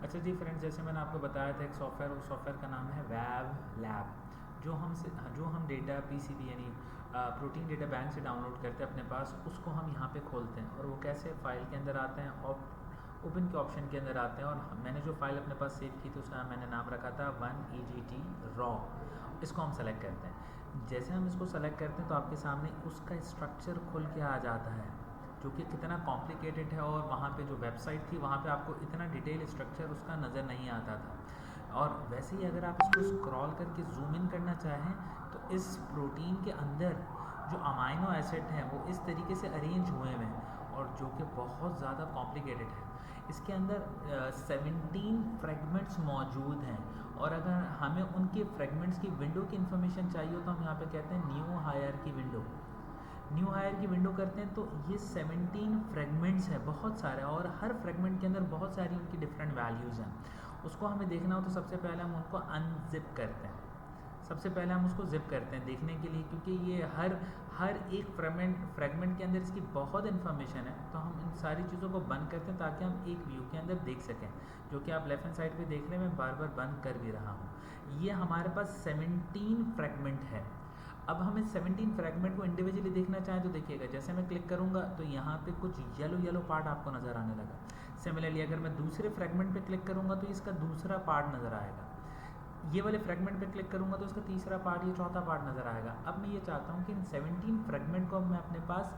अच्छा जी फ्रेंड्स, जैसे मैंने आपको बताया था एक सॉफ्टवेयर, उस सॉफ्टवेयर का नाम है वेब लैब। जो हम डेटा पीसीबी यानी प्रोटीन डेटा बैंक से डाउनलोड करते हैं अपने पास, उसको हम यहाँ पे खोलते हैं और वो कैसे फाइल के अंदर आते हैं और ओपन के ऑप्शन के अंदर आते हैं। और मैंने जो फाइल अपने पास सेव की थी उसका मैंने नाम रखा था 1EGT रॉ। इसको हम सेलेक्ट करते हैं। जैसे हम इसको सेलेक्ट करते हैं तो आपके सामने उसका स्ट्रक्चर खुल के आ जाता है, जो कि कितना कॉम्प्लिकेटेड है। और वहाँ पे जो वेबसाइट थी वहाँ पे आपको इतना डिटेल स्ट्रक्चर उसका नज़र नहीं आता था। और वैसे ही अगर आप इसको स्क्रॉल करके जूम इन करना चाहें तो इस प्रोटीन के अंदर जो अमाइनो एसिड हैं वो इस तरीके से अरेंज हुए हुए हैं और जो कि बहुत ज़्यादा कॉम्प्लिकेटेड है। इसके अंदर 17 फ्रेगमेंट्स मौजूद हैं और अगर हमें उनके फ्रेगमेंट्स की विंडो की इन्फॉर्मेशन चाहिए तो हम यहाँ पे कहते हैं न्यू हायर की विंडो। न्यू हायर की विंडो करते हैं तो ये 17 फ्रेगमेंट्स है, बहुत सारे, और हर फ्रेगमेंट के अंदर बहुत सारी उनकी डिफरेंट वैल्यूज़ हैं। उसको हमें देखना हो तो सबसे पहले हम उनको अनजिप करते हैं। सबसे पहले हम उसको जिप करते हैं देखने के लिए, क्योंकि ये हर हर एक फ्रेगमेंट के अंदर इसकी बहुत इन्फॉर्मेशन है। तो हम इन सारी चीज़ों को बंद करते हैं ताकि हम एक व्यू के अंदर देख सकें, जो कि आप लेफ्ट हैंड साइड पे देख रहे हैं। मैं बार बार बंद कर भी रहा हूँ। ये हमारे पास 17 फ्रेगमेंट है। अब हम इस 17 फ्रेगमेंट को इंडिविजुअली देखना चाहें तो देखिएगा, जैसे मैं क्लिक करूँगा तो यहाँ पे कुछ येलो येलो पार्ट आपको नज़र आने लगा। सिमिलरली अगर मैं दूसरे फ्रेगमेंट पे क्लिक करूँगा तो इसका दूसरा पार्ट नज़र आएगा। ये वाले फ्रेगमेंट पे क्लिक करूँगा तो इसका तीसरा पार्ट, ये चौथा पार्ट नज़र आएगा। अब मैं ये चाहता हूँ कि इन 17 फ्रेगमेंट को मैं अपने पास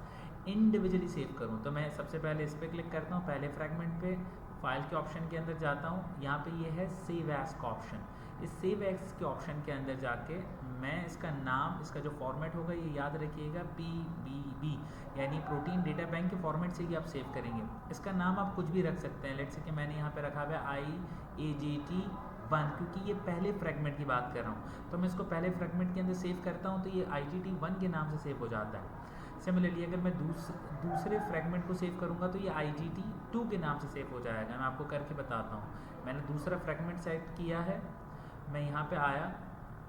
इंडिविजुअली सेव करूँ। तो मैं सबसे पहले इस पर क्लिक करता हूँ, पहले फ्रेगमेंट पे, फाइल के ऑप्शन के अंदर जाता हूँ। यहाँ पे ये है सेव एज का ऑप्शन। इस सेव एज के ऑप्शन के अंदर जाके मैं इसका नाम, इसका जो फॉर्मेट होगा ये याद रखिएगा, PBB यानी प्रोटीन डेटा बैंक के फॉर्मेट से ही आप सेव करेंगे। इसका नाम आप कुछ भी रख सकते हैं। लेट्स से कि मैंने यहाँ पे रखा हुआ है IAGT1, क्योंकि ये पहले फ्रेगमेंट की बात कर रहा हूँ। तो मैं इसको पहले फ्रेगमेंट के अंदर सेव करता हूँ तो ये IGT1 के नाम से सेव हो जाता है। सिमिलरली अगर मैं दूसरे फ्रेगमेंट को सेव करूँगा तो ये IGT2 के नाम से सेव हो जाएगा। मैं आपको करके बताता हूँ। मैंने दूसरा फ्रेगमेंट सेलेक्ट किया है, मैं यहाँ पे आया,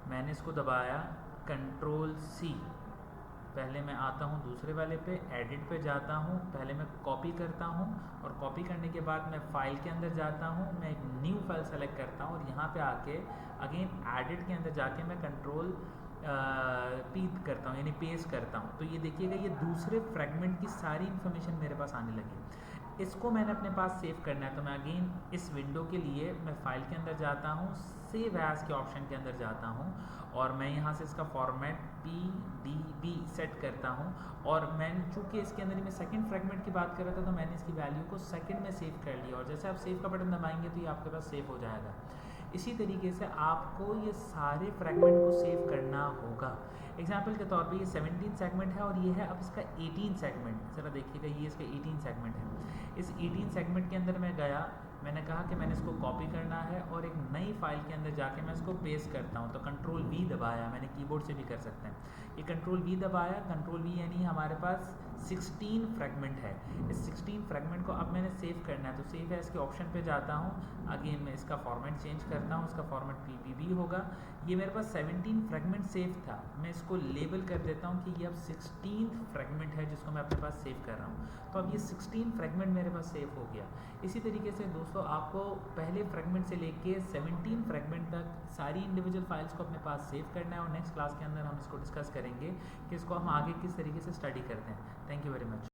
मैंने इसको दबाया Ctrl+C। पहले मैं आता हूँ दूसरे वाले पे, एडिट पे जाता हूँ, पहले मैं कॉपी करता हूँ और कॉपी करने के बाद मैं फाइल के अंदर जाता हूँ, मैं एक न्यू फाइल सेलेक्ट करता हूँ और यहाँ पे आके अगेन एडिट के अंदर जाके मैं Ctrl+P करता हूँ यानी पेस्ट करता हूँ। तो ये देखिएगा ये दूसरे फ्रेगमेंट की सारी इन्फॉर्मेशन मेरे पास आने लगी। इसको मैंने अपने पास सेव करना है तो मैं अगेन इस विंडो के लिए मैं फाइल के अंदर जाता हूँ, सेव एज के ऑप्शन के अंदर जाता हूँ और मैं यहाँ से इसका फॉर्मेट PDB सेट करता हूँ। और मैंने चूँकि इसके अंदर ही मैं सेकंड फ्रेगमेंट की बात कर रहा था तो मैंने इसकी वैल्यू को सेकंड में सेव कर लिया और जैसे आप सेव का बटन दबाएंगे तो ये आपके पास सेव हो जाएगा। इसी तरीके से आपको ये सारे फ्रेगमेंट को सेव करना होगा। एग्जाम्पल के तौर पे ये 17 सेगमेंट है और ये है अब इसका 18 सेगमेंट। ज़रा देखिएगा, ये इसका 18 सेगमेंट है। इस 18 सेगमेंट के अंदर मैं गया, मैंने कहा कि मैंने इसको कॉपी करना है और एक नई फाइल के अंदर जाके मैं इसको पेस्ट करता हूँ। तो Ctrl+V दबाया, मैंने कीबोर्ड से भी कर सकते हैं। ये Ctrl+V दबाया, Ctrl+V यानी हमारे पास 16 फ्रेगमेंट है। इस 16 फ्रेगमेंट को अब मैंने सेव करना है तो सेव एज के ऑप्शन पे जाता हूँ। अगेन मैं इसका फॉर्मेट चेंज करता हूँ, इसका फॉर्मेट PBB होगा। ये मेरे पास 17 फ्रेगमेंट सेव था, मैं इसको लेबल कर देता हूँ कि ये अब 16 फ्रेगमेंट है जिसको मैं अपने पास सेव कर रहा हूँ। तो अब ये 16 फ्रेगमेंट मेरे पास सेव हो गया। इसी तरीके से दोस्तों आपको पहले फ्रेगमेंट से लेके 17 फ्रेगमेंट तक सारी इंडिविजुअल फाइल्स को अपने पास सेव करना है और नेक्स्ट क्लास के अंदर हम इसको डिस्कस करेंगे कि इसको हम आगे किस तरीके से स्टडी करते हैं। Thank you very much.